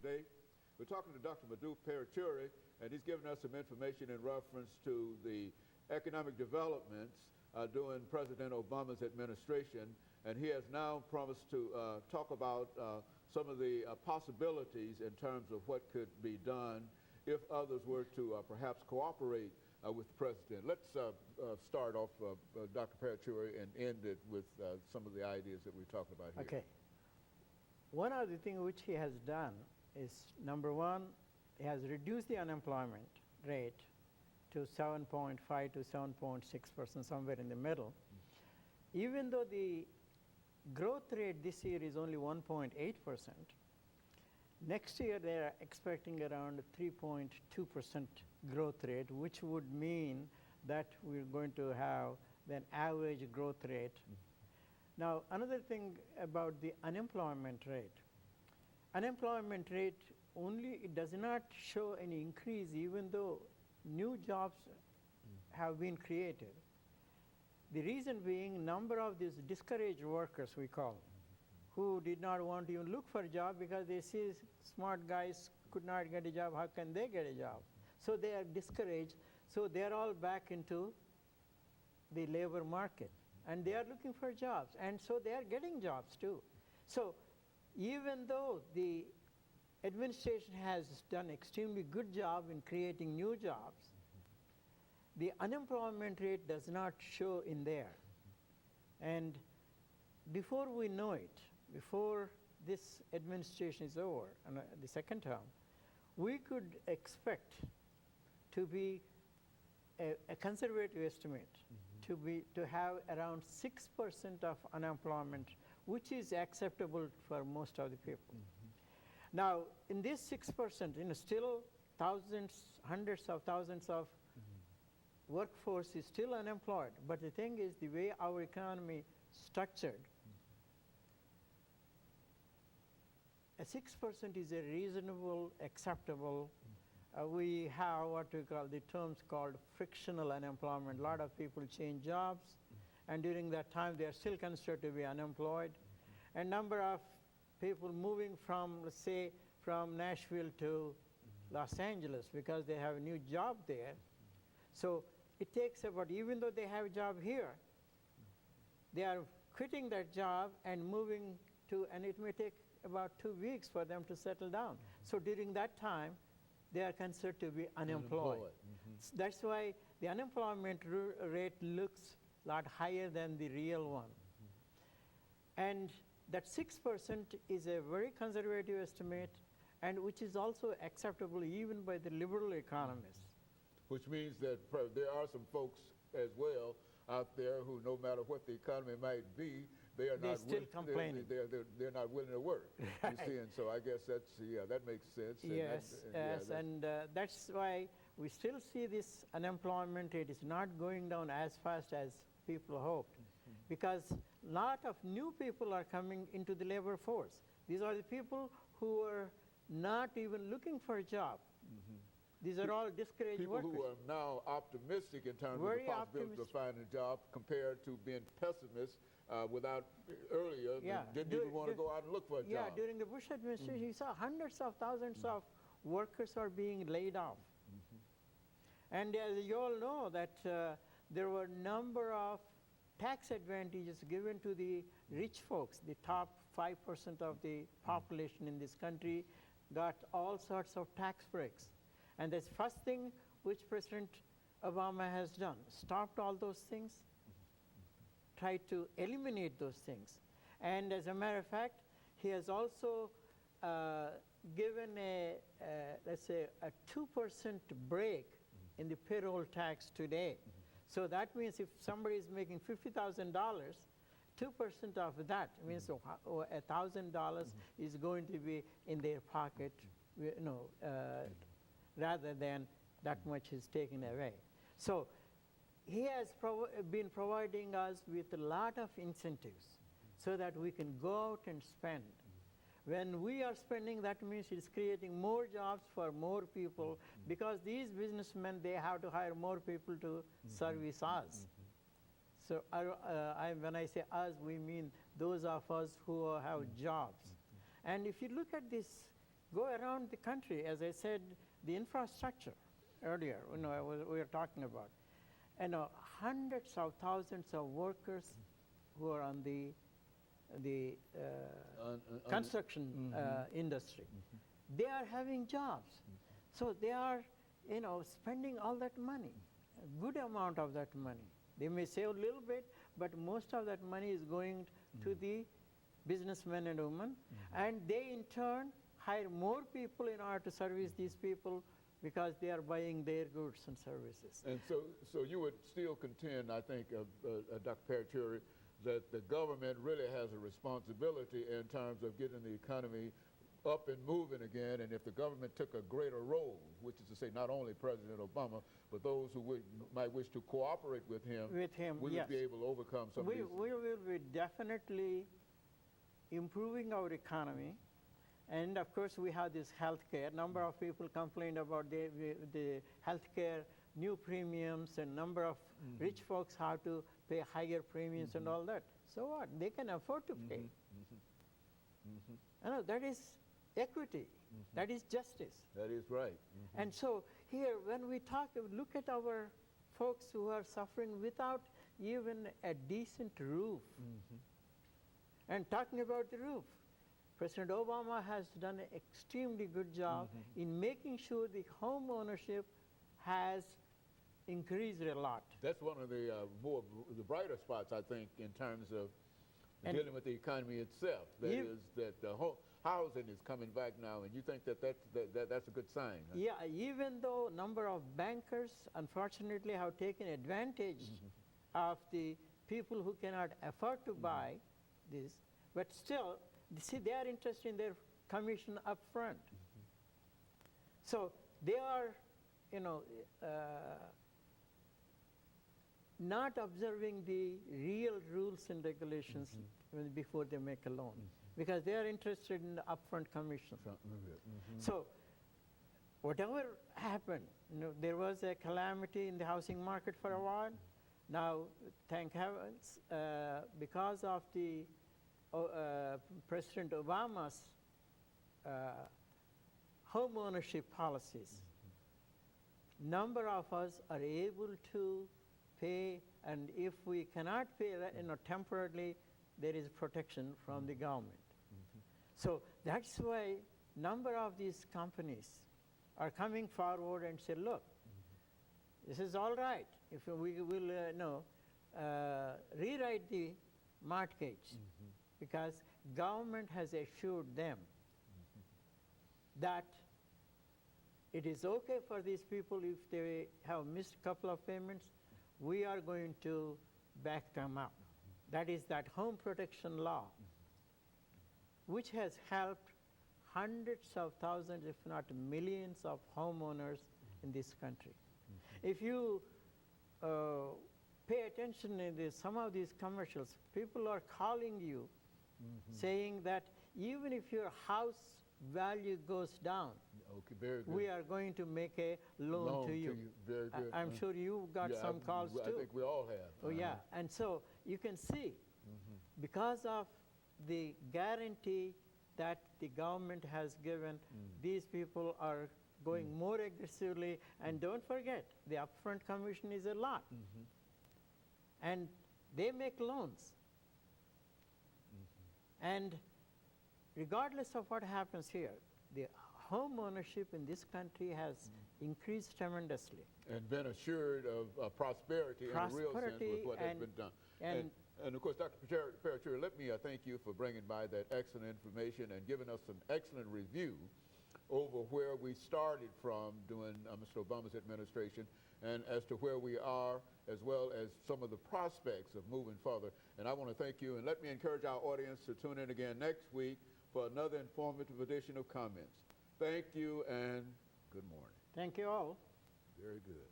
Today, we're talking to Dr. MParuchuri, and he's given us some information in reference to the economic developments during President Obama's administration, and he has now promised to talk about some of the possibilities in terms of what could be done if others were to perhaps cooperate with the president. Let's start off, Dr. Paruchuri, and end it with some of the ideas that we're talking about here. Okay. One of the things which he has done is, number one, he has reduced the unemployment rate to 7.5 to 7.6%, somewhere in the middle. Even though the growth rate this year is only 1.8%, next year they are expecting around 3.2% growth rate, which would mean that we're going to have an average growth rate. Now, another thing about the unemployment rate only, it does not show any increase even though new jobs have been created. The reason being, number of these discouraged workers, we call them, who did not want to even look for a job because they see smart guys could not get a job, how can they get a job? So they are discouraged, so they are all back into the labor market, and they are looking for jobs, and so they are getting jobs too. So even though the administration has done extremely good job in creating new jobs, the unemployment rate does not show in there. And before we know it, before this administration is over, and the second term, we could expect to be a conservative estimate to have around 6% of unemployment, which is acceptable for most of the people. Now, in this 6%, still thousands, hundreds of thousands of workforce is still unemployed. But the thing is, the way our economy structured, a 6% is a reasonable, acceptable. We have what we call the terms called frictional unemployment. A lot of people change jobs, and during that time they are still considered to be unemployed. And number of people moving from, let's say, from Nashville to Los Angeles because they have a new job there. So it takes about, even though they have a job here, they are quitting that job and moving to, and it may take about 2 weeks for them to settle down. So during that time, they are considered to be unemployed. So that's why the unemployment rate looks a lot higher than the real one. And that 6% is a very conservative estimate, and which is also acceptable even by the liberal economists. Which means that there are some folks as well out there who, no matter what the economy might be, they're still complaining. They're not willing to work. Right. You see, and so I guess that's, yeah, that makes sense. Yes, and that's why we still see this unemployment rate is not going down as fast as people hoped, because a lot of new people are coming into the labor force. These are the people who are not even looking for a job. These are all discouraged people workers. Who are now optimistic in terms Very of the possibility of finding a job compared to being pessimists earlier, didn't even want to go out and look for a job. Yeah, during the Bush administration, you saw hundreds of thousands of workers are being laid off. And as you all know that there were a number of tax advantages given to the rich folks. The top 5% of the population in this country got all sorts of tax breaks. And the first thing which President Obama has done, stopped all those things, tried to eliminate those things. And as a matter of fact, he has also given let's say, a 2% break in the payroll tax today. So that means if somebody is making $50,000, 2% of that means $1,000 is going to be in their pocket, rather than that much is taken away. So he has been providing us with a lot of incentives so that we can go out and spend. When we are spending, that means it's creating more jobs for more people, because these businessmen, they have to hire more people to service us. So when I say us, we mean those of us who have jobs. And if you look at this Go around the country, as I said, the infrastructure earlier, we were talking about. Hundreds of thousands of workers who are on the construction industry. They are having jobs. So they are, spending all that money, a good amount of that money. They may save a little bit, but most of that money is going to the businessmen and women, and they in turn hire more people in order to service these people because they are buying their goods and services. And so you would still contend, I think, Dr. Paruchuri, that the government really has a responsibility in terms of getting the economy up and moving again, and if the government took a greater role, which is to say not only President Obama, but those who might wish to cooperate with him, we yes. would be able to overcome some of these. We will be definitely improving our economy. And of course, we have this health care. Number of people complained about the health care, new premiums, and number of rich folks have to pay higher premiums and all that. So what? They can afford to pay. That is equity. That is justice. That is right. And so here, when we look at our folks who are suffering without even a decent roof. And talking about the roof, President Obama has done an extremely good job in making sure the home ownership has increased a lot. That's one of the brighter spots, I think, in terms of dealing with the economy itself. That is that the housing is coming back now, and you think that's a good sign. Huh? Yeah, even though number of bankers, unfortunately, have taken advantage of the people who cannot afford to buy this, but still, see, they are interested in their commission up front. So they are, not observing the real rules and regulations before they make a loan, because they are interested in the upfront commission. So whatever happened, there was a calamity in the housing market for a while. Now, thank heavens, because of the President Obama's home ownership policies, number of us are able to pay, and if we cannot pay that, temporarily, there is protection from the government. So that's why number of these companies are coming forward and say, look, this is all right. If we will rewrite the mortgage, because government has assured them that it is okay for these people if they have missed a couple of payments, we are going to back them up. That is that home protection law, which has helped hundreds of thousands, if not millions, of homeowners in this country. If you pay attention in some of these commercials, people are calling you saying that even if your house value goes down, okay, very good. we are going to make a loan to you. Very good. I'm sure you got some calls too. I think we all have. Oh yeah, and so you can see, because of the guarantee that the government has given, these people are going more aggressively, and don't forget, the upfront commission is a lot. And they make loans. And regardless of what happens here, the home ownership in this country has increased tremendously. And been assured of prosperity in a real sense with what has been done. And of course, Dr. Paruchuri, let me thank you for bringing by that excellent information and giving us an excellent review over where we started from during Mr. Obama's administration, and as to where we are, as well as some of the prospects of moving further. And I want to thank you, and let me encourage our audience to tune in again next week for another informative edition of Comments. Thank you, and good morning. Thank you all. Very good.